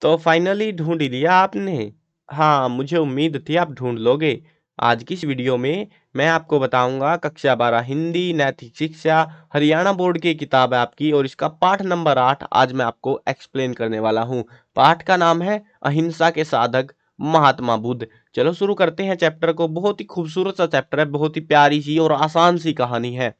तो फाइनली ढूंढ ही लिया आपने। हाँ, मुझे उम्मीद थी आप ढूंढ लोगे। आज की इस वीडियो में मैं आपको बताऊंगा कक्षा 12 हिंदी नैतिक शिक्षा हरियाणा बोर्ड की किताब है आपकी, और इसका पाठ नंबर 8 आज मैं आपको एक्सप्लेन करने वाला हूँ। पाठ का नाम है अहिंसा के साधक महात्मा बुद्ध। चलो शुरू करते हैं चैप्टर को। बहुत ही खूबसूरत सा चैप्टर है, बहुत ही प्यारी सी और आसान सी कहानी है।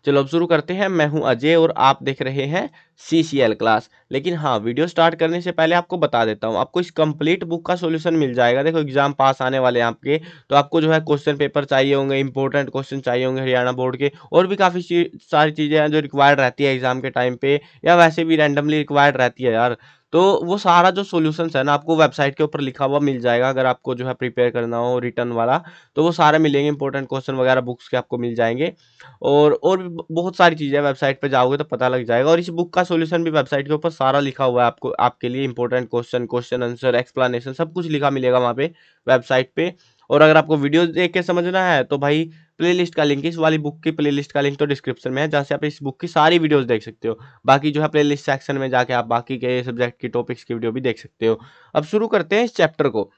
चलो अब शुरू करते हैं। मैं हूं अजय और आप देख रहे हैं सीसीएल क्लास। लेकिन हाँ, वीडियो स्टार्ट करने से पहले आपको बता देता हूं, आपको इस कंप्लीट बुक का सॉल्यूशन मिल जाएगा। देखो एग्जाम पास आने वाले हैं आपके, तो आपको जो है क्वेश्चन पेपर चाहिए होंगे, इंपॉर्टेंट क्वेश्चन चाहिए होंगे हरियाणा बोर्ड के, और भी काफ़ी सारी चीज़ें हैं जो रिक्वायर्ड रहती है एग्जाम के टाइम पे, या वैसे भी रैंडमली रिक्वायर्ड रहती है यार। तो वो सारा जो सॉल्यूशंस है ना, आपको वेबसाइट के ऊपर लिखा हुआ मिल जाएगा। अगर आपको जो है प्रिपेयर करना हो रिटर्न वाला, तो वो सारे मिलेंगे, इंपॉर्टेंट क्वेश्चन वगैरह बुक्स के आपको मिल जाएंगे। और भी बहुत सारी चीज़ें वेबसाइट पे जाओगे तो पता लग जाएगा। और इस बुक का सॉल्यूशन भी वेबसाइट के ऊपर सारा लिखा हुआ है, आपको आपके लिए important question, question answer, explanation सब कुछ लिखा मिलेगा वहाँ पे वेबसाइट पे। और अगर आपको वीडियो देख के समझना है तो भाई प्लेलिस्ट का लिंक, इस वाली बुक की प्लेलिस्ट का लिंक तो डिस्क्रिप्शन में है, जहाँ से आप इस बुक की सारी वीडियोस देख सकते हो। बाकी जो है प्लेलिस्ट सेक्शन में जाके आप बाकी के सब्जेक्ट की टॉपिक्स की वीडियो भी देख सकते हो। अब शुरू करते हैं इस चैप्टर को।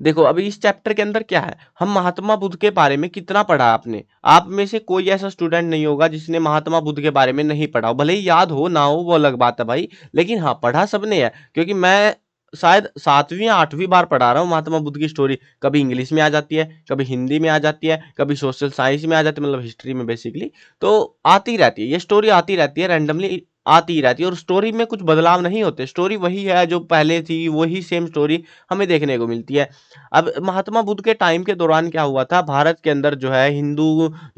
देखो अभी इस चैप्टर के अंदर क्या है, हम महात्मा बुद्ध के बारे में कितना पढ़ा आपने। आप में से कोई ऐसा स्टूडेंट नहीं होगा जिसने महात्मा बुद्ध के बारे में नहीं पढ़ा हो। भले ही याद हो ना हो वो अलग बात है भाई, लेकिन हाँ पढ़ा सबने है। क्योंकि मैं शायद 7वीं या 8वीं बार पढ़ा रहा हूँ महात्मा बुद्ध की स्टोरी। कभी इंग्लिश में आ जाती है, कभी हिंदी में आ जाती है, कभी सोशल साइंस में आ जाती है, मतलब हिस्ट्री में बेसिकली। तो आती रहती है ये स्टोरी, आती रहती है रैंडमली, आती ही रहती है। और स्टोरी में कुछ बदलाव नहीं होते, स्टोरी वही है जो पहले थी, वही सेम स्टोरी हमें देखने को मिलती है। अब महात्मा बुद्ध के टाइम के दौरान क्या हुआ था, भारत के अंदर जो है हिंदू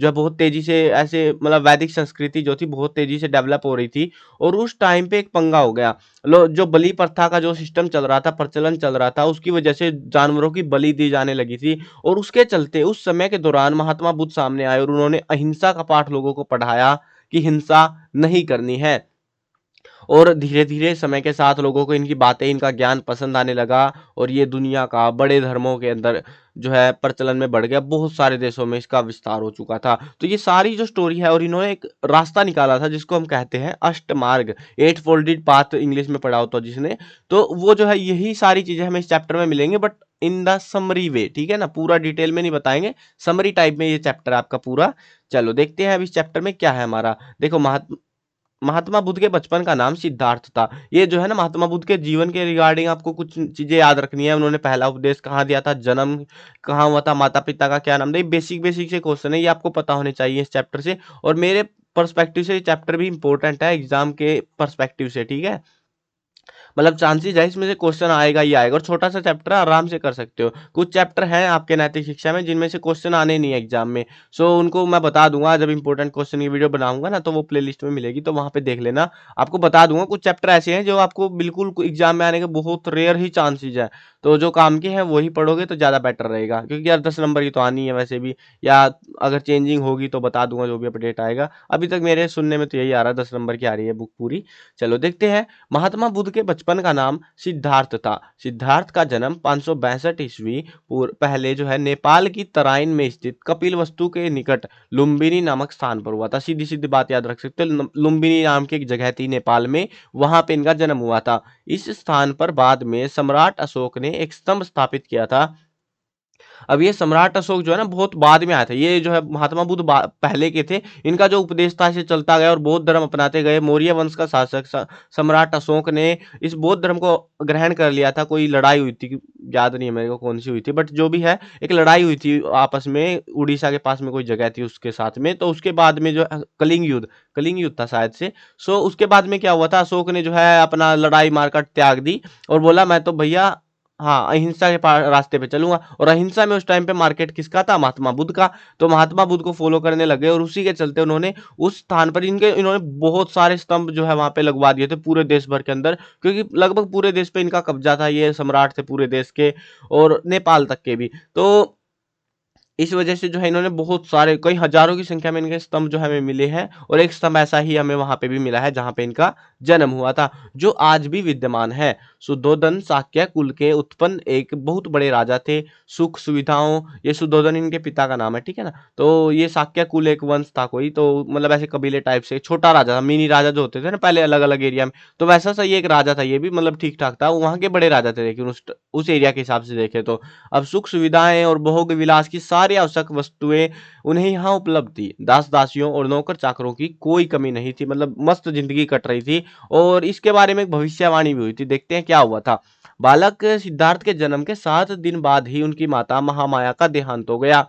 जो है बहुत तेजी से ऐसे, मतलब वैदिक संस्कृति जो थी बहुत तेजी से डेवलप हो रही थी। और उस टाइम पे एक पंगा हो गया। लो जो बलि प्रथा का जो सिस्टम चल रहा था, प्रचलन चल रहा था, उसकी वजह से जानवरों की बलि दी जाने लगी थी। और उसके चलते उस समय के दौरान महात्मा बुद्ध सामने आए और उन्होंने अहिंसा का पाठ लोगों को पढ़ाया कि हिंसा नहीं करनी है। और धीरे-धीरे समय के साथ लोगों को इनकी बातें, इनका ज्ञान पसंद आने लगा। और ये दुनिया का बड़े धर्मों के अंदर जो है प्रचलन में बढ़ गया। बहुत सारे देशों में इसका विस्तार हो चुका था। तो ये सारी जो स्टोरी है, और इन्होंने एक रास्ता निकाला था जिसको हम कहते हैं अष्टमार्ग, एट फोल्डेड पाथ इंग्लिश में पढ़ा हो तो जिसने, तो वो जो है यही सारी चीजें हमें इस चैप्टर में मिलेंगे, बट इन द समरी वे, ठीक है ना, पूरा डिटेल में नहीं बताएंगे, समरी टाइप में ये चैप्टर है आपका पूरा। चलो देखते हैं अब इस चैप्टर में क्या है हमारा। देखो महात्मा बुद्ध के बचपन का नाम सिद्धार्थ था। ये जो है ना, महात्मा बुद्ध के जीवन के रिगार्डिंग आपको कुछ चीजें याद रखनी है। उन्होंने पहला उपदेश कहाँ दिया था, जन्म कहाँ हुआ था, माता पिता का क्या नाम था। ये बेसिक बेसिक से क्वेश्चन है, ये आपको पता होने चाहिए इस चैप्टर से। और मेरे पर्सपेक्टिव से ये चैप्टर भी इंपॉर्टेंट है एग्जाम के पर्सपेक्टिव से, ठीक है। मतलब चांसेस है इसमें से क्वेश्चन आएगा ही आएगा। और छोटा सा चैप्टर है, आराम से कर सकते हो। कुछ चैप्टर हैं आपके नैतिक शिक्षा में जिनमें से क्वेश्चन आने नहीं है एग्जाम में। सो उनको मैं बता दूंगा जब इंपॉर्टेंट क्वेश्चन की वीडियो बनाऊंगा ना, तो वो प्लेलिस्ट में मिलेगी, तो वहां पे देख लेना। आपको बता दूंगा कुछ चैप्टर ऐसे हैं जो आपको बिल्कुल एग्जाम में आने के बहुत रेयर ही चांसेस है। तो जो काम के हैं वही पढ़ोगे तो ज्यादा बेटर रहेगा, क्योंकि यार 10 नंबर की तो आनी है वैसे भी। या अगर चेंजिंग होगी तो बता दूंगा जो भी अपडेट आएगा। अभी तक मेरे सुनने में तो यही आ रहा है, 10 नंबर की आ रही है बुक पूरी। चलो देखते हैं। महात्मा बुद्ध के बचपन का नाम सिद्धार्थ था। सिद्धार्थ का जन्म 562 ईस्वी पहले जो है नेपाल की तराइन में स्थित कपिलवस्तु के निकट लुम्बिनी नामक स्थान पर हुआ था। सीधी सीधी बात याद रख सकते हो, लुम्बिनी नाम की एक जगह थी नेपाल में, वहां पे इनका जन्म हुआ था। इस स्थान पर बाद में सम्राट अशोक ने एक स्तंभ स्थापित किया था। अब ये सम्राट अशोक जो है ना बहुत बाद में आया था। ये जो है महात्मा बुद्ध पहले के थे। इनका जो उपदेश था इसे चलता गया और बौद्ध धर्म अपनाते गए। मौर्य वंश का शासक सम्राट अशोक ने इस बौद्ध धर्म को ग्रहण कर लिया था। कोई लड़ाई हुई थी, याद नहीं है मेरे को कौन सी हुई थी, बट जो भी है एक लड़ाई हुई थी आपस में, उड़ीसा के पास में कोई जगह थी उसके साथ में। तो उसके बाद में जो कलिंग युद्ध था शायद से। सो उसके बाद में क्या हुआ था, अशोक ने जो है अपना लड़ाई मारकर त्याग दी और बोला मैं तो भैया हाँ अहिंसा के रास्ते पे चलूंगा। और अहिंसा में उस टाइम पे मार्केट किसका था, महात्मा बुद्ध का। तो महात्मा बुद्ध को फॉलो करने लगे और उसी के चलते उन्होंने उस स्थान पर इन्होंने बहुत सारे स्तंभ जो है वहां पे लगवा दिए थे पूरे देश भर के अंदर, क्योंकि लगभग पूरे देश पे इनका कब्जा था, ये सम्राट थे पूरे देश के और नेपाल तक के भी। तो इस वजह से जो है इन्होंने बहुत सारे कई हजारों की संख्या में इनके स्तंभ जो हमें मिले हैं, और एक स्तंभ ऐसा ही हमें वहां पे भी मिला है जहां पे इनका जन्म हुआ था, जो आज भी विद्यमान है। शुद्धोधन शाक्य कुल के उत्पन्न एक बहुत बड़े राजा थे। सुख सुविधाओं, ये शुद्धोधन इनके पिता का नाम है, ठीक है ना। तो ये शाक्य कुल एक वंश था कोई, तो मतलब ऐसे कबीले टाइप से छोटा राजा था, मिनी राजा जो होते थे ना पहले अलग अलग एरिया में, तो वैसा सा ये एक राजा था, ये भी मतलब ठीक ठाक था, वहां के बड़े राजा थे लेकिन उस एरिया के हिसाब से देखे तो। अब सुख सुविधाएं और भोग विलास की सारी आवश्यक वस्तुएं उन्हें यहाँ उपलब्ध थी। दास दासियों और नौकर चाकरों की कोई कमी नहीं थी, मतलब मस्त जिंदगी कट रही थी। और इसके बारे में एक भविष्यवाणी भी हुई थी, देखते हैं क्या हुआ था। बालक सिद्धार्थ के जन्म के 7 दिन बाद ही उनकी माता महामाया का देहांत हो गया।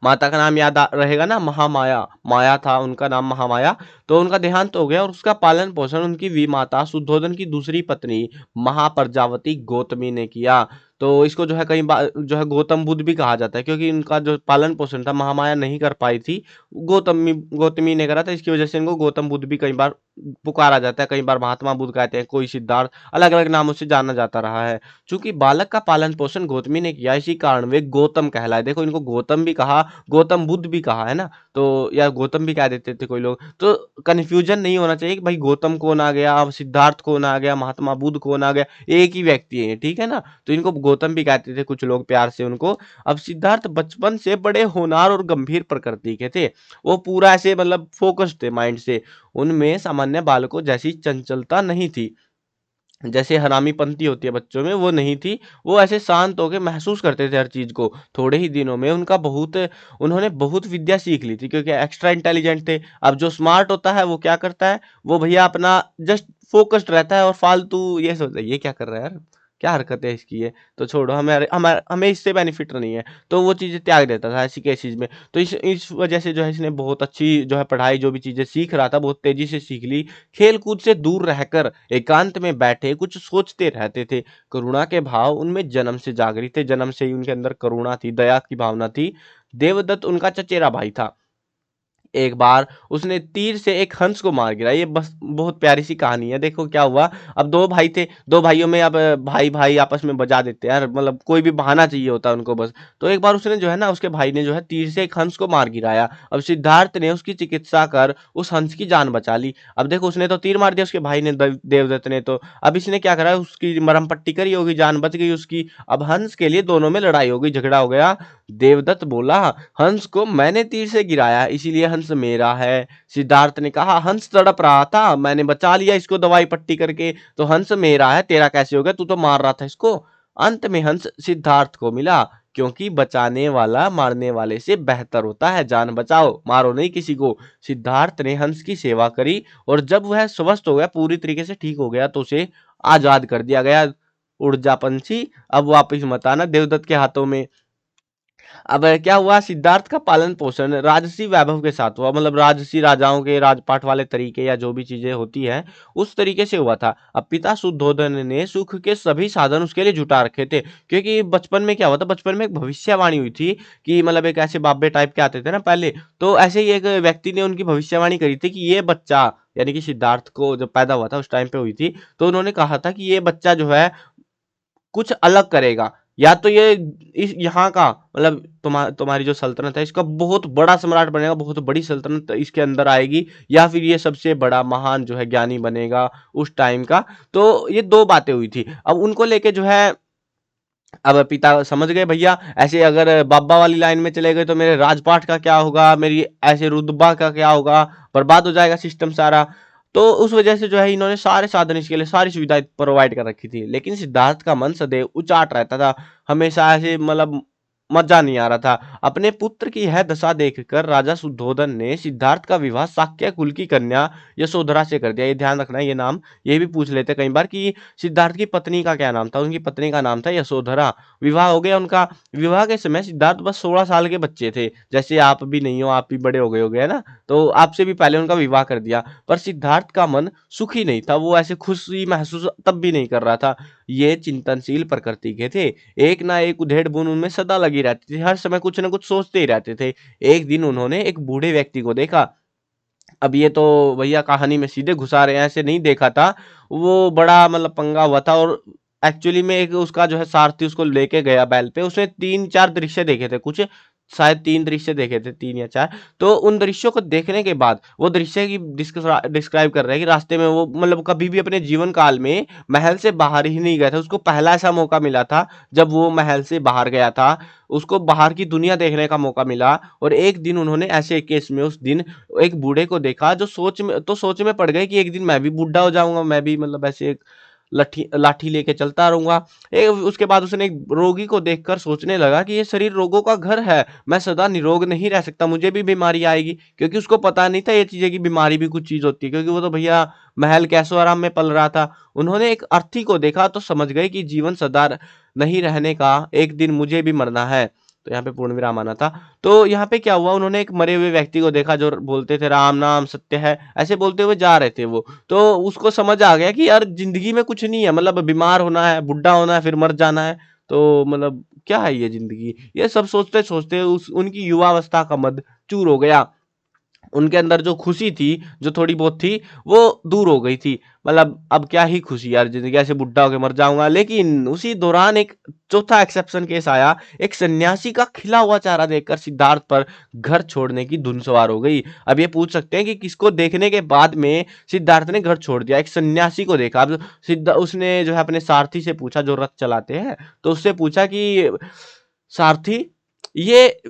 माता का नाम याद रहेगा ना, महामाया, माया था उनका नाम, महामाया। तो उनका देहांत हो गया और उसका पालन पोषण उनकी विमाता शुद्धोधन की दूसरी पत्नी महाप्रजावती गौतमी ने किया। तो इसको जो है कई बार जो है गौतम बुद्ध भी कहा जाता है, क्योंकि इनका जो पालन पोषण था महामाया नहीं कर पाई थी, गौतमी गौतमी ने करा था। इसकी वजह से इनको गौतम बुद्ध भी कई बार पुकारा जाता है, कई बार महात्मा बुद्ध कहते हैं, कोई सिद्धार्थ, अलग अलग नामों से जाना जाता रहा है। चूंकि बालक का पालन पोषण गौतमी ने किया, इसी कारण वे गौतम कहलाए। देखो इनको गौतम भी कहा, गौतम बुद्ध भी कहा है ना, तो या गौतम भी कह देते थे कोई लोग, तो कन्फ्यूजन नहीं होना चाहिए कि भाई गौतम कौन आ गया, अब सिद्धार्थ कौन आ गया, महात्मा बुद्ध कौन आ गया, एक ही व्यक्ति है, ठीक है ना। तो इनको गौतम भी कहते थे कुछ लोग प्यार से उनको। अब सिद्धार्थ बचपन से बड़े होनहार और गंभीर प्रकृति के थे, वो पूरा ऐसे मतलब फोकस्ड थे माइंड से, उनमें सामान्य बालकों जैसी चंचलता नहीं थी, जैसे हरामीपंती होती है बच्चों में वो नहीं थी। वो ऐसे शांत होकर महसूस करते थे हर चीज को। थोड़े ही दिनों में उन्होंने बहुत विद्या सीख ली थी, क्योंकि एक्स्ट्रा इंटेलिजेंट थे। अब जो स्मार्ट होता है वो क्या करता है, वो भैया अपना जस्ट फोकस्ड रहता है और फालतू ये सोचता है ये क्या कर रहा है यार, क्या हरकत है इसकी, ये तो छोड़ो, हमें हमें हमें इससे बेनिफिट नहीं है, तो वो चीजें त्याग देता था ऐसी केसेस में। तो इस वजह से जो है इसने बहुत अच्छी जो है पढ़ाई, जो भी चीजें सीख रहा था बहुत तेजी से सीख ली। खेल कूद से दूर रहकर एकांत में बैठे कुछ सोचते रहते थे। करुणा के भाव उनमें जन्म से जागृत थे, जन्म से ही उनके अंदर करुणा थी, दया की भावना थी। देवदत्त उनका चचेरा भाई था। एक बार उसने तीर से एक हंस को मार गिरा, ये बस बहुत प्यारी सी कहानी है। देखो क्या हुआ, अब दो भाई थे, दो भाइयों में अब भाई भाई आपस में बजा देते हैं यार, मतलब कोई भी बहाना चाहिए होता है उनको बस। तो एक बार उसने जो है ना, उसके भाई ने जो है तीर से एक हंस को मार गिराया। अब सिद्धार्थ ने उसकी चिकित्सा कर उस हंस की जान बचा ली। अब देखो उसने तो तीर मार दिया उसके भाई ने, देवदत्त ने, तो अब इसने क्या करा, उसकी मरहम पट्टी करी होगी, जान बच गई उसकी। अब हंस के लिए दोनों में लड़ाई हो गई, झगड़ा हो गया। देवदत्त बोला हंस को मैंने तीर से गिराया इसीलिए हंस मेरा है। सिद्धार्थ ने कहा हंस तड़प रहा था, मैंने बचा लिया इसको दवाई पट्टी करके, तो हंस मेरा है, तेरा कैसे हो गया, तू तो मार रहा था इसको। अंत में हंस सिद्धार्थ को मिला, क्योंकि बचाने वाला मारने वाले से बेहतर होता है। जान बचाओ, मारो नहीं किसी को। सिद्धार्थ ने हंस की सेवा करी और जब वह स्वस्थ हो गया, पूरी तरीके से ठीक हो गया, तो उसे आजाद कर दिया गया। उड़ जा पंछी, अब वापिस मत आना देवदत्त के हाथों में। अब क्या हुआ, सिद्धार्थ का पालन पोषण राजसी वैभव के साथ हुआ, मतलब राजसी राजाओं के राजपाट वाले तरीके या जो भी चीजें होती है उस तरीके से हुआ था। अब पिता शुद्धोधन ने सुख के सभी साधन उसके लिए जुटा रखे थे, क्योंकि बचपन में क्या हुआ था, बचपन में एक भविष्यवाणी हुई थी कि मतलब एक ऐसे बाबे टाइप के आते थे ना पहले, तो ऐसे ही एक व्यक्ति ने उनकी भविष्यवाणी करी थी कि ये बच्चा, यानी कि सिद्धार्थ को जब पैदा हुआ था उस टाइम पे हुई थी, तो उन्होंने कहा था कि ये बच्चा जो है कुछ अलग करेगा, या तो ये इस यहाँ का मतलब तुम्हारी जो सल्तनत है इसका बहुत बड़ा सम्राट बनेगा, बहुत बड़ी सल्तनत इसके अंदर आएगी, या फिर ये सबसे बड़ा महान जो है ज्ञानी बनेगा उस टाइम का। तो ये दो बातें हुई थी। अब उनको लेके जो है, अब पिता समझ गए भैया ऐसे अगर बाबा वाली लाइन में चले गए तो मेरे राजपाट का क्या होगा, मेरी ऐसे रुतबा का क्या होगा, बर्बाद हो जाएगा सिस्टम सारा। तो उस वजह से जो है इन्होंने सारे साधन इसके लिए सारी सुविधाएं प्रोवाइड कर रखी थी, लेकिन सिद्धार्थ का मन सदैव उचाट रहता था, हमेशा ऐसे मतलब मजा नहीं आ रहा था। अपने पुत्र की यह दशा देखकर राजा शुद्धोधन ने सिद्धार्थ का विवाह शाक्य कुल की कन्या यशोधरा से कर दिया। ये ध्यान रखना, ये नाम ये भी पूछ लेते कई बार कि सिद्धार्थ की पत्नी का क्या नाम था, उनकी पत्नी का नाम था यशोधरा। विवाह हो गया उनका। विवाह के समय सिद्धार्थ बस 16 साल के बच्चे थे, जैसे आप भी नहीं हो, आप भी बड़े हो गए है ना, तो आपसे भी पहले उनका विवाह कर दिया। पर सिद्धार्थ का मन सुखी नहीं था, वो ऐसे खुशी महसूस तब भी नहीं कर रहा था। ये चिंतनशील प्रकृति के थे, एक ना एक उधेड़ बुन उनमें सदा लगी रहती थी, हर समय कुछ ना कुछ सोचते ही रहते थे। एक दिन उन्होंने एक बूढ़े व्यक्ति को देखा। अब ये तो भैया कहानी में सीधे घुसा रहे हैं, ऐसे नहीं देखा था, वो बड़ा मतलब पंगा हुआ था। और एक्चुअली में एक उसका जो है सारथी उसको लेके गया बैल पे, उसने 3-4 दृश्य देखे थे कुछ, शायद 3 दृश्य देखे थे, 3 या 4। तो उन दृश्यों को देखने के बाद वो दृश्य की डिस्क्राइब कर रहे हैं कि रास्ते में वो मतलब कभी भी अपने जीवन काल में महल से बाहर ही नहीं गया था। उसको पहला ऐसा मौका मिला था जब वो महल से बाहर गया था। उसको बाहर की दुनिया देखने का मौका मिला और एक दिन उन्होंने ऐसे केस में उस दिन एक बूढ़े को देखा जो सोच में पड़ गए कि एक दिन मैं भी बूढ़ा हो जाऊँगा, मैं भी मतलब ऐसे एक लाठी लाठी लेके चलता रहूँगा। उसके बाद उसने एक रोगी को देखकर सोचने लगा कि ये शरीर रोगों का घर है, मैं सदा निरोग नहीं रह सकता, मुझे भी बीमारी आएगी। क्योंकि उसको पता नहीं था ये चीज़ें कि बीमारी भी कुछ चीज़ होती है, क्योंकि वो तो भैया महल कैसो-आराम में पल रहा था। उन्होंने एक अर्थी को देखा तो समझ गए कि जीवन सदा नहीं रहने का, एक दिन मुझे भी मरना है। तो यहाँ पे पूर्ण विराम आना था। तो यहाँ पे क्या हुआ, उन्होंने एक मरे हुए व्यक्ति को देखा जो बोलते थे राम नाम सत्य है, ऐसे बोलते हुए जा रहे थे वो। तो उसको समझ आ गया कि यार ज़िंदगी में कुछ नहीं है, मतलब बीमार होना है, बुड्ढा होना है, फिर मर जाना है। तो मतलब क्या है ये ज़िंदगी? ये सब सोचते-सोचते उस उनकी युवावस्था का मद चूर हो गया। उनके अंदर जो खुशी थी, जो थोड़ी बहुत थी, वो दूर हो गई थी। मतलब अब क्या ही खुशी यार, ज़िंदगी ऐसे बुड्ढा होके मर जाऊँगा। लेकिन उसी दौरान एक चौथा एक्सेप्शन केस आया। एक सन्यासी का खिला हुआ चेहरा देखकर सिद्धार्थ पर घर छोड़ने की धुन सवार हो गई। अब ये पूछ सकते हैं कि किसको देखने के बाद में सिद्धार्थ ने घर छोड़ दिया? एक सन्यासी को देखा। अब उसने जो है अपने सारथी से पूछा जो रथ चलाते हैं, तो उससे पूछा कि सारथी, ये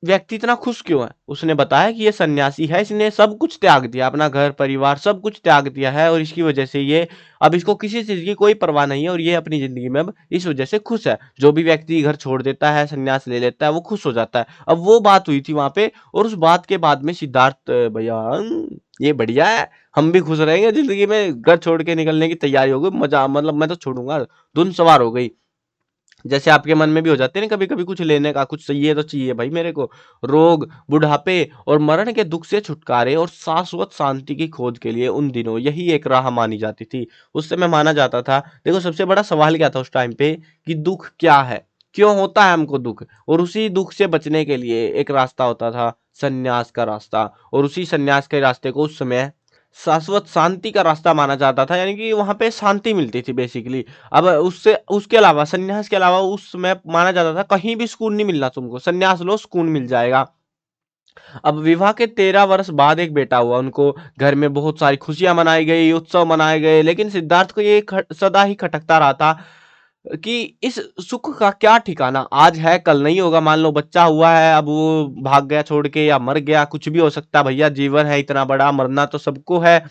व्यक्ति इतना खुश क्यों है? उसने बताया कि ये सन्यासी है, इसने सब कुछ त्याग दिया, अपना घर-परिवार सब कुछ त्याग दिया है और इसकी वजह से ये अब इसको किसी चीज़ की कोई परवाह नहीं है और ये अपनी ज़िंदगी में अब इस वजह से खुश है। जो भी व्यक्ति घर छोड़ देता है, संन्यास ले लेता है, वो खुश हो जाता है। अब वो बात हुई थी वहाँ पे और उस बात के बाद में सिद्धार्थ भैया ये बढ़िया है, हम भी खुश रहेंगे ज़िंदगी में, घर छोड़ के निकलने की तैयारी हो गई, मज़ा मतलब मैं तो छोड़ूँगा, धुन सवार हो गई। जैसे आपके मन में भी हो जाते हैं ना कभी-कभी कुछ लेने का, कुछ चाहिए तो चाहिए भाई मेरे को। रोग, बुढ़ापे और मरण के दुःख से छुटकारे और शाश्वत शांति की खोज के लिए उन दिनों यही एक राह मानी जाती थी। उस समय माना जाता था। देखो सबसे बड़ा सवाल क्या था उस टाइम पे कि दुःख क्या है? क्यों होता है हमको दुःख? और उसी दुःख से बचने के लिए एक रास्ता होता था, संन्यास का रास्ता और उसी संन्यास के रास्ते को उस समय शाश्वत शांति का रास्ता माना जाता था, यानी कि वहाँ पे शांति मिलती थी बेसिकली। अब उससे उसके अलावा सन्यास के अलावा उस समय माना जाता था कहीं भी सुकून नहीं मिलना तुमको, सन्यास लो सुकून मिल जाएगा। अब विवाह के 13 वर्ष बाद एक बेटा हुआ उनको, घर में बहुत सारी खुशियाँ मनाई गई, उत्सव मनाए गए, लेकिन सिद्धार्थ को ये सदा ही खटकता रहा था कि इस सुख का क्या ठिकाना? आज है कल नहीं होगा। मान लो बच्चा हुआ है, अब वो भाग गया छोड़ के या मर गया, कुछ भी हो सकता है भैया, जीवन है इतना बड़ा, मरना तो सबको है।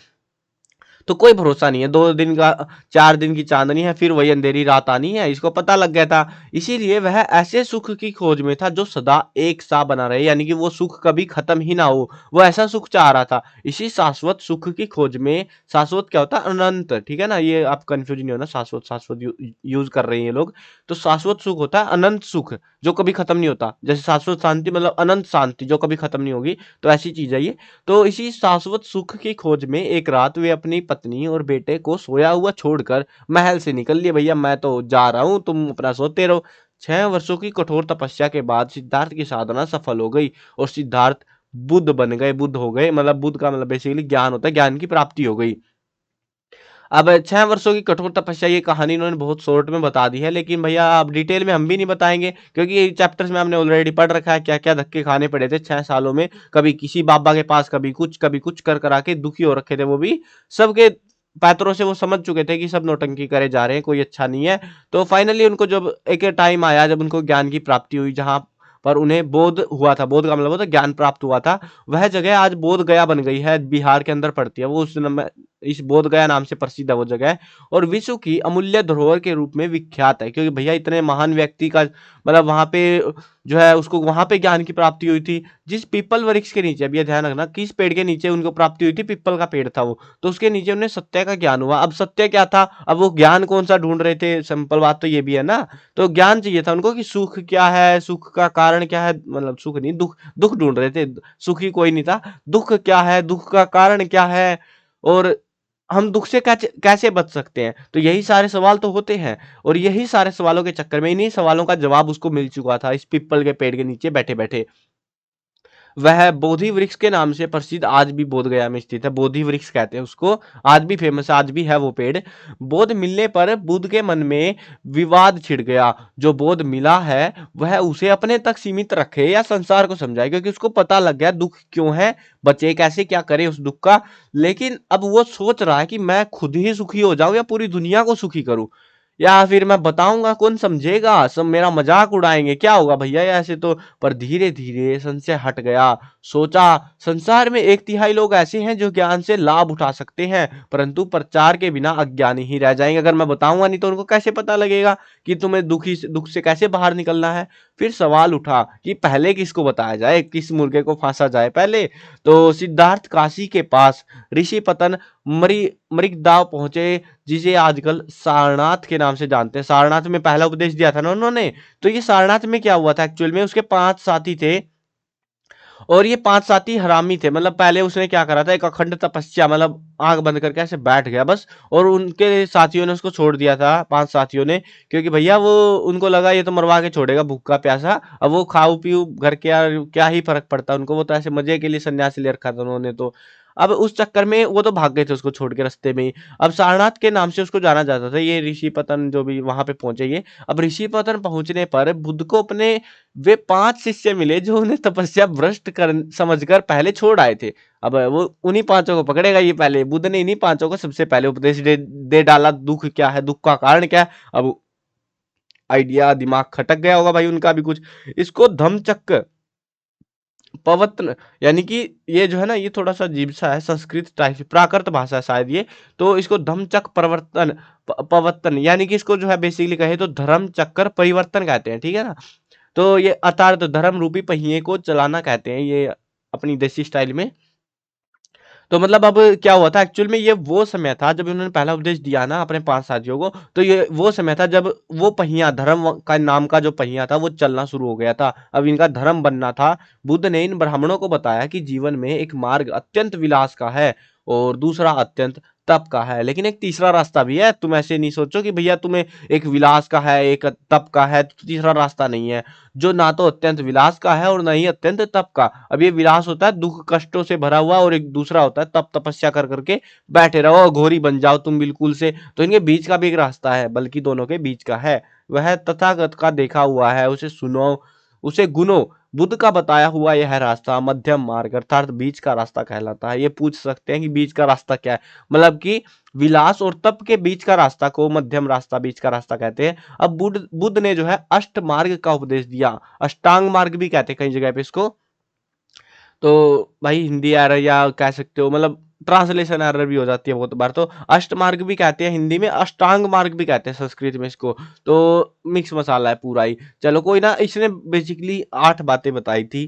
तो कोई भरोसा नहीं है, 2 दिन का 4 दिन की चाँदनी है, फिर वही अंधेरी रात आनी है, इसको पता लग गया था। इसीलिए वह ऐसे सुख की खोज में था जो सदा एक सा बना रहे, यानी कि वो सुख कभी खत्म ही ना हो, वो ऐसा सुख चाह रहा था। इसी शाश्वत सुख की खोज में, शाश्वत क्या होता है? अनंत, ठीक है ना? ये आप कन्फ्यूज़ नहीं होना, शाश्वत शाश्वत यूज़ कर रहे हैं ये लोग। तो शाश्वत सुख होता है अनंत सुख, जो कभी खत्म नहीं होता। जैसे शाश्वत शांति मतलब अनंत शांति, जो कभी खत्म नहीं होगी, तो ऐसी चीज़ है ये। तो इसी शाश्वत सुख की खोज में एक रात वे अपनी पत्नी और बेटे को सोया हुआ छोड़कर महल से निकल लिए। भैया मैं तो जा रहा हूँ, तुम अपना सोते रहो। 6 वर्षों की कठोर तपस्या के बाद सिद्धार्थ की साधना सफल हो गई और सिद्धार्थ बुद्ध बन गए, बुद्ध हो गए। मतलब बुद्ध का मतलब बेसिकली ज्ञान होता है, ज्ञान की प्राप्ति हो गई। अब 6 वर्षों की कठोर तपस्या, ये कहानी इन्होंने बहुत शॉर्ट में बता दी है, लेकिन भैया अब डिटेल में हम भी नहीं बताएँगे क्योंकि ये चैप्टर्स में हमने ऑलरेडी पढ़ रखा है, क्या-क्या धक्के खाने पड़े थे 6 सालों में। कभी किसी बाबा के पास, कभी कुछ कर के दुखी हो रखे थे वो भी। सबके पैतरों से वो समझ चुके थे कि सब नौटंकी करे जा रहे हैं, कोई अच्छा नहीं है। तो फाइनली उनको जब एक टाइम आया जब उनको ज्ञान की प्राप्ति हुई, जहाँ पर उन्हें बोध हुआ था, बोध का मतलब होता है ज्ञान प्राप्त हुआ था, वह जगह आज बोध गया बन गई है, बिहार के अंदर पड़ती है। वो उस नम इस बोध गया नाम से प्रसिद्ध है वो जगह और विश्व की अमूल्य धरोहर के रूप में विख्यात है, क्योंकि भैया इतने महान व्यक्ति का मतलब वहाँ पे जो है उसको वहाँ पे ज्ञान की प्राप्ति हुई थी। जिस पीपल वृक्ष के नीचे, अब ये ध्यान रखना, किस पेड़ के नीचे उनको प्राप्ति हुई थी? पीपल का पेड़ था वो। तो उसके नीचे उन्हें सत्य का ज्ञान हुआ। अब सत्य क्या था? अब वो ज्ञान कौन-सा ढूँढ रहे थे? सिंपल बात तो ये भी है ना। तो ज्ञान चाहिए था उनको कि सुख क्या है? सुख का कारण क्या है? मतलब सुख नहीं, दुःख दुःख ढूँढ रहे थे। सुखी कोई नहीं था। दुःख क्या है? दुःख का कारण क्या है? और हम दुःख से कैचे कैसे बच सकते हैं? तो यही सारे सवाल तो होते हैं और यही सारे सवालों के चक्कर में इन्हीं सवालों का जवाब उसको मिल चुका था इस पीपल के पेड़ के नीचे बैठे-बैठे। वह बोधि वृक्ष के नाम से प्रसिद्ध आज भी बोध गया में स्थित है। बोधि वृक्ष कहते हैं उसको, आज भी फेमस है, आज भी है वो पेड़। बोध मिलने पर बुद्ध के मन में विवाद छिड़ गया। जो बोध मिला है वह उसे अपने तक सीमित रखे या संसार को समझाए, क्योंकि उसको पता लग गया दुख क्यों है, बचे कैसे, क्या करे उस दुख का। लेकिन अब वो सोच रहा है कि मैं खुद ही सुखी हो जाऊं या पूरी दुनिया को सुखी करूं, या फिर मैं बताऊंगा कौन समझेगा, सब मेरा मजाक उड़ाएंगे, क्या होगा भैया ऐसे तो। पर धीरे धीरे संशय हट गया। सोचा, संसार में 1/3 लोग ऐसे हैं जो ज्ञान से लाभ उठा सकते हैं, परंतु प्रचार के बिना अज्ञानी ही रह जाएंगे। अगर मैं बताऊंगा नहीं तो उनको कैसे पता लगेगा कि तुम्हें दुख से कैसे बाहर निकलना है। फिर सवाल उठा कि पहले किसको बताया जाए, किस मुर्गे को फांसा जाए पहले। तो सिद्धार्थ काशी के पास ऋषि पतन मृगदाव पहुंचे, जिसे आजकल सारनाथ के नाम से जानते हैं। सारनाथ में पहला उपदेश दिया था ना उन्होंने। तो ये सारनाथ में क्या हुआ था एक्चुअल में, उसके 5 साथी थे, और ये 5 साथी हरामी थे। मतलब पहले उसने क्या करा था, एक अखंड तपस्या, मतलब आंख बंद करके ऐसे बैठ गया बस, और उनके साथियों ने उसको छोड़ दिया था, 5 साथियों ने, क्योंकि भैया वो, उनको लगा ये तो मरवा के छोड़ेगा भूखा प्यासा, अब वो खाऊ पीऊ घर के, यार क्या ही फर्क पड़ता उनको, वो तो ऐसे मजे के लिए सन्यासी ले रखा था उन्होंने तो। अब उस चक्कर में वो तो भाग गए थे उसको छोड़ के रास्ते में ही। अब सारनाथ के नाम से उसको जाना जाता था, ये ऋषि पतन जो भी वहां पे पहुंचे ये। अब ऋषि पतन पहुंचने पर बुद्ध को अपने वे 5 शिष्य मिले जो उन्हें तपस्या भ्रष्ट कर समझकर पहले छोड़ आए थे। अब वो उन्हीं 5 को पकड़ेगा ये पहले। बुद्ध ने इन्हीं 5 को सबसे पहले उपदेश दे डाला, दुख क्या है, दुख का कारण क्या है। अब आइडिया दिमाग खटक गया होगा भाई उनका भी कुछ। इसको धम्मचक्र पवत्न, यानी कि ये जो है ना, ये थोड़ा सा अजीब सा है, संस्कृत टाइप से, प्राकृत भाषा है शायद ये। तो इसको धम्मचक्र परिवर्तन पवत्तन, यानी कि इसको जो है बेसिकली कहे तो धर्म चक्कर परिवर्तन कहते हैं, ठीक है ना। तो ये अर्थात धर्म रूपी पहिए को चलाना कहते हैं ये, अपनी देसी स्टाइल में। तो मतलब अब क्या हुआ था एक्चुअल में, ये वो समय था जब उन्होंने पहला उपदेश दिया ना अपने 5 साथियों को, तो ये वो समय था जब वो पहिया, धर्म का नाम का जो पहिया था वो चलना शुरू हो गया था। अब इनका धर्म बनना था। बुद्ध ने इन ब्राह्मणों को बताया कि जीवन में एक मार्ग अत्यंत विलास का है, और दूसरा अत्यंत तप का है, लेकिन एक तीसरा रास्ता भी है। तुम ऐसे नहीं सोचो कि भैया तुम्हें एक विलास का है, एक तप का है, तो तीसरा रास्ता नहीं है, जो ना तो अत्यंत विलास का है और ना ही अत्यंत तप का। अब ये विलास होता है दुख कष्टों से भरा हुआ, और एक दूसरा होता है तप, तपस्या कर करके बैठे रहो और घोरी बन जाओ तुम बिल्कुल से। तो इनके बीच का भी एक रास्ता है, बल्कि दोनों के बीच का है। वह तथागत का देखा हुआ है, उसे सुनो, उसे गुनो। बुद्ध का बताया हुआ यह रास्ता मध्यम मार्ग अर्थात बीच का रास्ता कहलाता है। ये पूछ सकते हैं कि बीच का रास्ता क्या है, मतलब कि विलास और तप के बीच का रास्ता को मध्यम रास्ता, बीच का रास्ता कहते हैं। अब बुद्ध ने जो है अष्ट मार्ग का उपदेश दिया, अष्टांग मार्ग भी कहते हैं कई जगह पे इसको। तो भाई हिंदी एरर या कह सकते हो, मतलब ट्रांसलेशन एरर भी हो जाती है बहुत बार। तो अष्ट मार्ग भी कहते हैं हिंदी में, अष्टांग मार्ग भी कहते हैं संस्कृत में इसको। तो मिक्स मसाला है पूरा ही। चलो कोई ना, इसने बेसिकली 8 बातें बताई थी।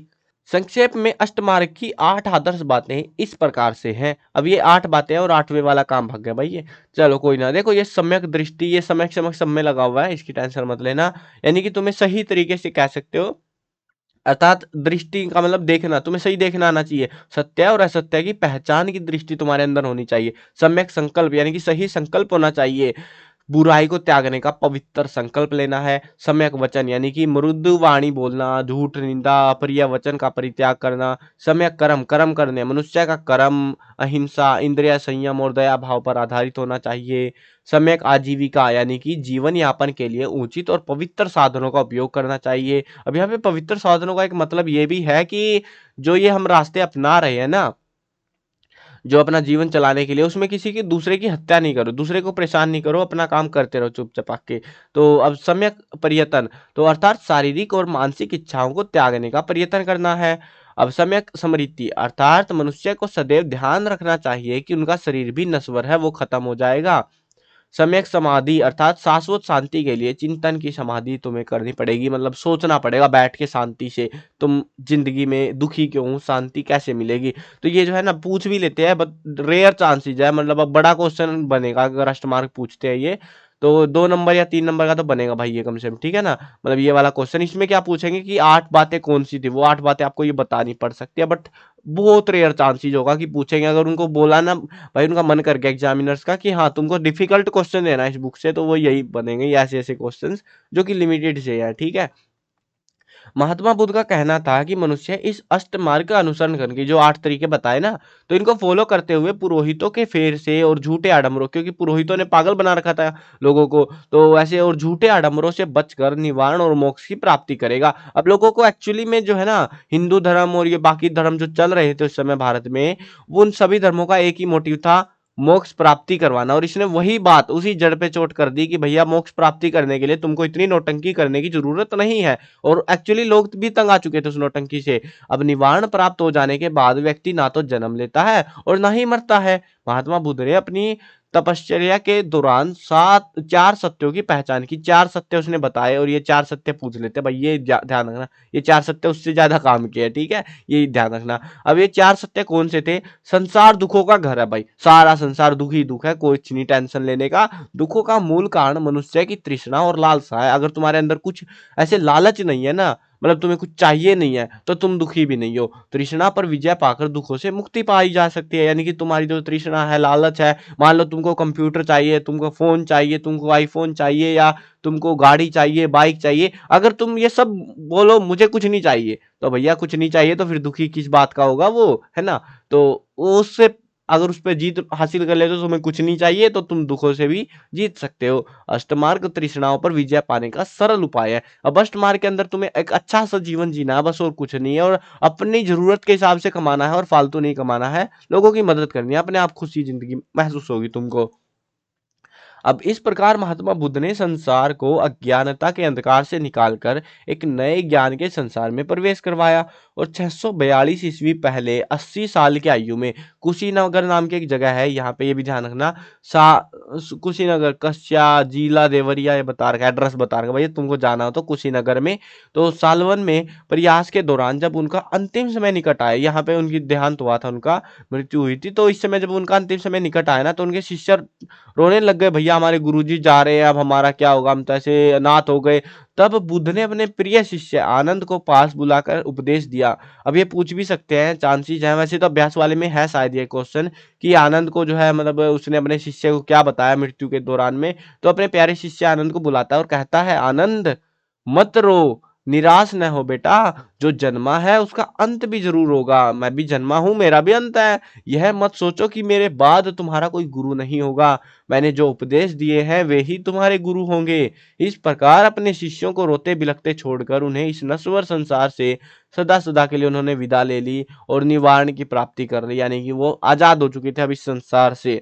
संक्षेप में अष्टमार्ग की 8 आदर्श बातें इस प्रकार से हैं। अब ये 8 बातें हैं और 8वें वाला काम भाग गया भाई ये। चलो कोई ना, देखो ये सम्यक दृष्टि, ये सम्यक सम्यक सब में लगा हुआ है, इसकी टेंशन मत लेना। यानी कि तुम्हें सही तरीके से कह सकते हो, अर्थात दृष्टि का मतलब देखना, तुम्हें सही देखना आना चाहिए। सत्य और असत्य की पहचान की दृष्टि तुम्हारे अंदर होनी चाहिए। सम्यक संकल्प यानी कि सही संकल्प होना चाहिए। बुराई को त्यागने का पवित्र संकल्प लेना है। सम्यक वचन यानी कि मृदु वाणी बोलना, झूठ निंदा अप्रिय वचन का परित्याग करना। सम्यक कर्म, कर्म करने, मनुष्य का कर्म अहिंसा, इंद्रिय संयम और दया भाव पर आधारित होना चाहिए। सम्यक आजीविका यानी कि जीवन यापन के लिए उचित और पवित्र साधनों का उपयोग करना चाहिए। अब यहाँ पे पवित्र साधनों का एक मतलब ये भी है कि जो ये हम रास्ते अपना रहे हैं ना, जो अपना जीवन चलाने के लिए, उसमें किसी की दूसरे की हत्या नहीं करो, दूसरे को परेशान नहीं करो, अपना काम करते रहो चुपचाप के। तो अब सम्यक प्रयत्न, तो अर्थात शारीरिक और मानसिक इच्छाओं को त्यागने का प्रयत्न करना है। अब सम्यक स्मृति अर्थात मनुष्य को सदैव ध्यान रखना चाहिए कि उनका शरीर भी नश्वर है, वो खत्म हो जाएगा। सम्यक समाधि अर्थात शाश्वत शांति के लिए चिंतन की समाधि तुम्हें करनी पड़ेगी, मतलब सोचना पड़ेगा बैठ के शांति से, तुम जिंदगी में दुखी क्यों हूँ, शांति कैसे मिलेगी। तो ये जो है ना पूछ भी लेते हैं, बट रेयर चांसेज है, मतलब अब बड़ा क्वेश्चन बनेगा अगर अष्टमार्ग पूछते हैं ये। तो 2 नंबर या 3 नंबर का तो बनेगा भाई ये कम से कम, ठीक है ना। मतलब ये वाला क्वेश्चन, इसमें क्या पूछेंगे कि 8 बातें कौन सी थी, वो 8 बातें आपको ये बतानी पड़ सकती है, बट बहुत रेयर चांसेज होगा कि पूछेंगे। अगर उनको बोला ना भाई, उनका मन कर गया एग्जामिनर्स का कि हाँ तुमको डिफिकल्ट क्वेश्चन देना है इस बुक से, तो वो यही बनेंगे, ये ऐसे ऐसे क्वेश्चंस जो कि लिमिटेड से है, ठीक है। महात्मा बुद्ध का कहना था कि मनुष्य इस अष्ट मार्ग का अनुसरण करके, जो 8 तरीके बताए ना, तो इनको फॉलो करते हुए पुरोहितों के फेर से और झूठे आडंबरों, क्योंकि पुरोहितों ने पागल बना रखा था लोगों को, तो ऐसे और झूठे आडंबरों से बचकर निवारण और मोक्ष की प्राप्ति करेगा। अब लोगों को एक्चुअली में जो है ना, हिंदू धर्म और ये बाकी धर्म जो चल रहे थे उस समय भारत में, वो उन सभी धर्मों का एक ही मोटिव था, मोक्ष प्राप्ति करवाना। और इसने वही बात उसी जड़ पे चोट कर दी कि भैया मोक्ष प्राप्ति करने के लिए तुमको इतनी नौटंकी करने की जरूरत नहीं है। और एक्चुअली लोग भी तंग आ चुके थे उस नौटंकी से। अब निवारण प्राप्त हो जाने के बाद व्यक्ति ना तो जन्म लेता है और ना ही मरता है। महात्मा बुद्ध ने अपनी तपश्चर्या के दौरान 4 सत्यों की पहचान की। 4 सत्य उसने बताए, और ये 4 सत्य पूछ लेते भाई, ये ध्यान रखना, ये 4 सत्य उससे ज्यादा काम किया, ठीक है, ये ध्यान रखना। अब ये 4 सत्य कौन से थे? संसार दुखों का घर है भाई, सारा संसार दुख ही दुख है, कोई नहीं टेंशन लेने का। दुखों का मूल कारण मनुष्य की तृष्णा और लालसा है। अगर तुम्हारे अंदर कुछ ऐसे लालच नहीं है ना, मतलब तुम्हें कुछ चाहिए नहीं है, तो तुम दुखी भी नहीं हो। तृष्णा पर विजय पाकर दुखों से मुक्ति पाई जा सकती है। यानी कि तुम्हारी जो तृष्णा है, लालच है, मान लो तुमको कंप्यूटर चाहिए, तुमको फोन चाहिए, तुमको आईफोन चाहिए, या तुमको गाड़ी चाहिए, बाइक चाहिए, अगर तुम ये सब बोलो मुझे कुछ नहीं चाहिए, तो भैया कुछ नहीं चाहिए तो फिर दुखी किस बात का होगा वो, है ना? तो उससे अगर उस पर जीत हासिल कर ले तो तुम्हें कुछ नहीं चाहिए, तो तुम दुखों से भी जीत सकते हो। अष्टमार्ग तृष्णाओं पर विजय पाने का सरल उपाय है। अब अष्टमार्ग के अंदर तुम्हें एक अच्छा सा जीवन जीना है, बस और कुछ नहीं है, और अपनी जरूरत के हिसाब से कमाना है और फालतू नहीं कमाना है, लोगों की मदद करनी है, अपने आप खुशी जिंदगी महसूस होगी तुमको। अब इस प्रकार महात्मा बुद्ध ने संसार को अज्ञानता के अंधकार से निकालकर एक नए ज्ञान के संसार में प्रवेश करवाया। और 642 ईस्वी पहले 80 साल की आयु में, कुशीनगर नाम की एक जगह है, यहाँ पे ये भी ध्यान रखना, कुशीनगर, कस्या, जिला देवरिया, ये बता रखा, एड्रेस बता रखा भैया, तुमको जाना हो तो कुशीनगर में। तो सालवन में प्रयास के दौरान जब उनका अंतिम समय निकट आया, यहाँ पे उनकी देहांत हुआ था, उनका मृत्यु हुई थी, तो इस समय जब उनका अंतिम समय निकट आया ना, तो उनके शिष्य रोने लग गए, भैया हमारे गुरुजी जा रहे हैं, अब हमारा क्या होगा, हम तो ऐसे अनाथ हो गए। तब बुद्ध ने अपने प्रिय शिष्य आनंद को पास बुलाकर उपदेश दिया। अब ये पूछ भी सकते हैं, चांसेस है, वैसे तो अभ्यास वाले में है शायद ये क्वेश्चन, कि आनंद को जो है, मतलब उसने अपने शिष्य को क्या बताया मृत्यु के दौरान में। तो अपने प्यारे शिष्य आनंद को बुलाता है और कहता है, आनंद मत रो, निराश न हो बेटा, जो जन्मा है उसका अंत भी जरूर होगा। मैं भी जन्मा हूं, मेरा भी अंत है। यह मत सोचो कि मेरे बाद तुम्हारा कोई गुरु नहीं होगा। मैंने जो उपदेश दिए हैं वे ही तुम्हारे गुरु होंगे। इस प्रकार अपने शिष्यों को रोते बिलखते छोड़कर उन्हें इस नश्वर संसार से सदा सदा के लिए उन्होंने विदा ले ली और निवारण की प्राप्ति कर ली, यानी कि वो आजाद हो चुके थे अब इस संसार से।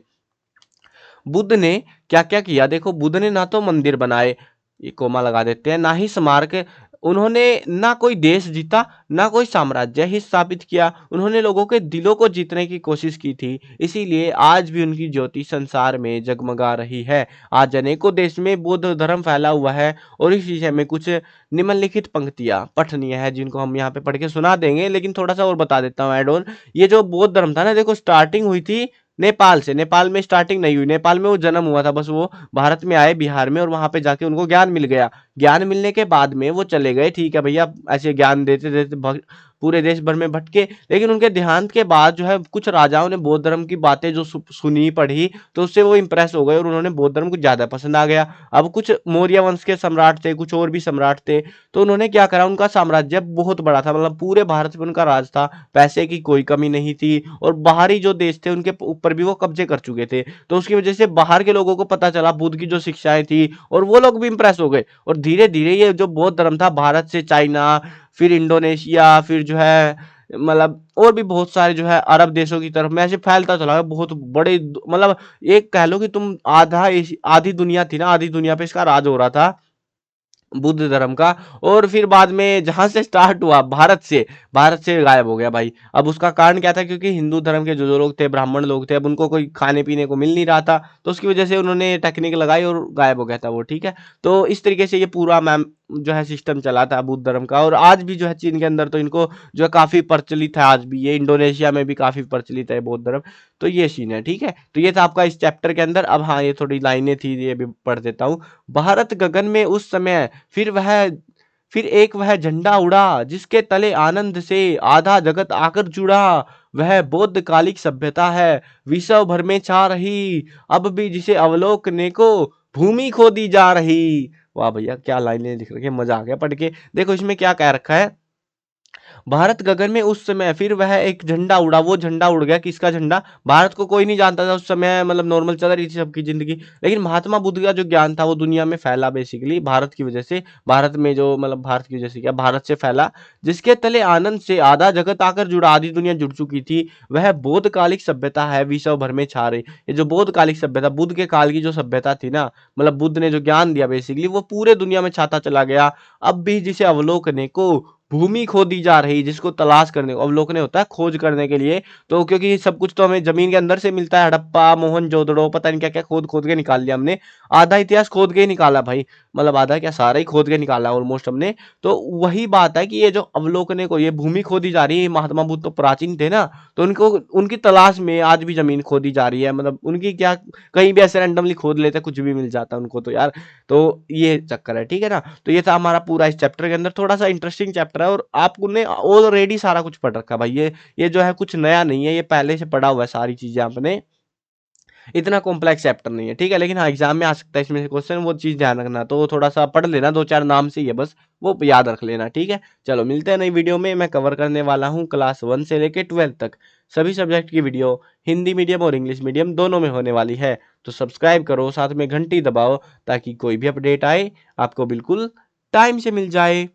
बुद्ध ने क्या क्या किया देखो, बुद्ध ने ना तो मंदिर बनाए, ये कोमा लगा देते हैं, ना ही स्मारक, उन्होंने ना कोई देश जीता, ना कोई साम्राज्य ही स्थापित किया। उन्होंने लोगों के दिलों को जीतने की कोशिश की थी, इसीलिए आज भी उनकी ज्योति संसार में जगमगा रही है। आज अनेकों देश में बौद्ध धर्म फैला हुआ है, और इस विषय में कुछ निम्नलिखित पंक्तियां पठनीय है, जिनको हम यहाँ पे पढ़ के सुना देंगे, लेकिन थोड़ा सा और बता देता हूँ एड ऑन। ये जो बौद्ध धर्म था ना, देखो स्टार्टिंग हुई थी नेपाल से। नेपाल में स्टार्टिंग नहीं हुई, नेपाल में वो जन्म हुआ था, बस वो भारत में आए, बिहार में, और वहां पे जाके उनको ज्ञान मिल गया। ज्ञान मिलने के बाद में वो चले गए, ठीक है भैया, ऐसे ज्ञान देते देते पूरे देश भर में भटके। लेकिन उनके देहांत के बाद जो है, कुछ राजाओं ने बौद्ध धर्म की बातें जो सुनी पढ़ी, तो उससे वो इंप्रेस हो गए और उन्होंने बौद्ध धर्म को ज्यादा पसंद आ गया। अब कुछ मौर्य वंश के सम्राट थे, कुछ और भी सम्राट थे, तो उन्होंने क्या करा, उनका साम्राज्य बहुत बड़ा था, मतलब पूरे भारत में उनका राज था, पैसे की कोई कमी नहीं थी, और बाहरी जो देश थे उनके ऊपर भी वो कब्जे कर चुके थे। तो उसकी वजह से बाहर के लोगों को पता चला बुद्ध की जो शिक्षाएं थी, और वो लोग भी इंप्रेस हो गए। और धीरे धीरे ये जो बौद्ध धर्म था, भारत से चाइना, फिर इंडोनेशिया, फिर जो है मतलब और भी बहुत सारे जो है अरब देशों की तरफ में ऐसे फैलता चला गया। बहुत बड़े, मतलब एक कह लो कि तुम आधी दुनिया थी ना, आधी दुनिया पे इसका राज हो रहा था, बुद्ध धर्म का। और फिर बाद में जहां से स्टार्ट हुआ, भारत से गायब हो गया भाई। अब उसका कारण क्या था, क्योंकि हिंदू धर्म के जो जो लोग थे, ब्राह्मण लोग थे, अब उनको कोई खाने पीने को मिल नहीं रहा था, तो उसकी वजह से उन्होंने टेक्निक लगाई और गायब हो गया था वो, ठीक है। तो इस तरीके से ये पूरा मैम जो है सिस्टम चला था बुद्ध धर्म का। और आज भी जो है चीन के अंदर तो इनको जो है काफी प्रचलित है, आज भी ये इंडोनेशिया में भी काफी प्रचलित है बौद्ध धर्म। तो ये सीन है, ठीक है। तो ये था आपका इस चैप्टर के अंदर। अब हाँ, ये थोड़ी लाइनें थी, ये भी पढ़ देता हूँ। भारत गगन में उस समय फिर एक वह झंडा उड़ा, जिसके तले आनंद से आधा जगत आकर जुड़ा। वह बौद्ध कालिक सभ्यता है, विश्व भर में छा रही, अब भी जिसे अवलोकने को भूमि खोदी जा रही। वाह भैया, क्या लाइनें लिख रखी है, मजा आ गया पढ़ के। देखो इसमें क्या कह रखा है, भारत गगन में उस समय फिर वह एक झंडा उड़ा, वो झंडा उड़ गया, किसका झंडा? भारत को कोई नहीं जानता था उस समय, मतलब नॉर्मल चल रही थी सबकी जिंदगी, लेकिन महात्मा बुद्ध का जो ज्ञान था वो दुनिया में फैला बेसिकली भारत की वजह से। भारत में जो मतलब भारत की वजह से क्या, भारत से फैला, जिसके तले आनंद से आधा जगत आकर जुड़ा, आधी दुनिया जुड़ चुकी थी। वह बौद्धकालिक सभ्यता है विश्व भर में छा रही। ये जो बौद्धकालिक सभ्यता, बुद्ध के काल की जो सभ्यता थी ना, मतलब बुद्ध ने जो ज्ञान दिया बेसिकली, वो पूरे दुनिया में छाता चला गया। अब भी जिसे अवलोकने को भूमि खोदी जा रही, जिसको तलाश करने को अवलोकने होता है, खोज करने के लिए। तो क्योंकि सब कुछ तो हमें जमीन के अंदर से मिलता है, हड़प्पा मोहनजोदड़ो पता नहीं क्या क्या खोद खोद के निकाल लिया हमने। आधा इतिहास खोद के ही निकाला भाई, मतलब आधा क्या, सारा ही खोद के निकाला ऑलमोस्ट हमने। तो वही बात है कि ये जो अवलोकने को ये भूमि खोदी जा रही है, महात्मा बुद्ध तो प्राचीन थे ना, तो उनको उनकी तलाश में आज भी जमीन खोदी जा रही है। मतलब उनकी क्या, कहीं भी ऐसे रैंडमली खोद लेते, कुछ भी मिल जाता है उनको तो यार। तो ये चक्कर है, ठीक है ना। तो ये था हमारा पूरा इस चैप्टर के अंदर, थोड़ा सा इंटरेस्टिंग चैप्टर है और आपने ऑलरेडी सारा कुछ पढ़ रखा है भाई। ये जो है कुछ नया नहीं है, ये पहले से पढ़ा हुआ है सारी चीजें आपने, इतना कॉम्प्लेक्स चैप्टर नहीं है, ठीक है। लेकिन हाँ, एग्जाम में आ सकता है इसमें से क्वेश्चन, वो चीज ध्यान रखना। तो थोड़ा सा पढ़ लेना, दो चार नाम से ही है बस, वो याद रख लेना, ठीक है। चलो मिलते हैं नई वीडियो में। मैं कवर करने वाला हूँ क्लास 1 से लेके 12 तक सभी सब्जेक्ट की वीडियो, हिंदी मीडियम और इंग्लिश मीडियम दोनों में होने वाली है। तो सब्सक्राइब करो, साथ में घंटी दबाओ, ताकि कोई भी अपडेट आए आपको बिल्कुल टाइम से मिल जाए।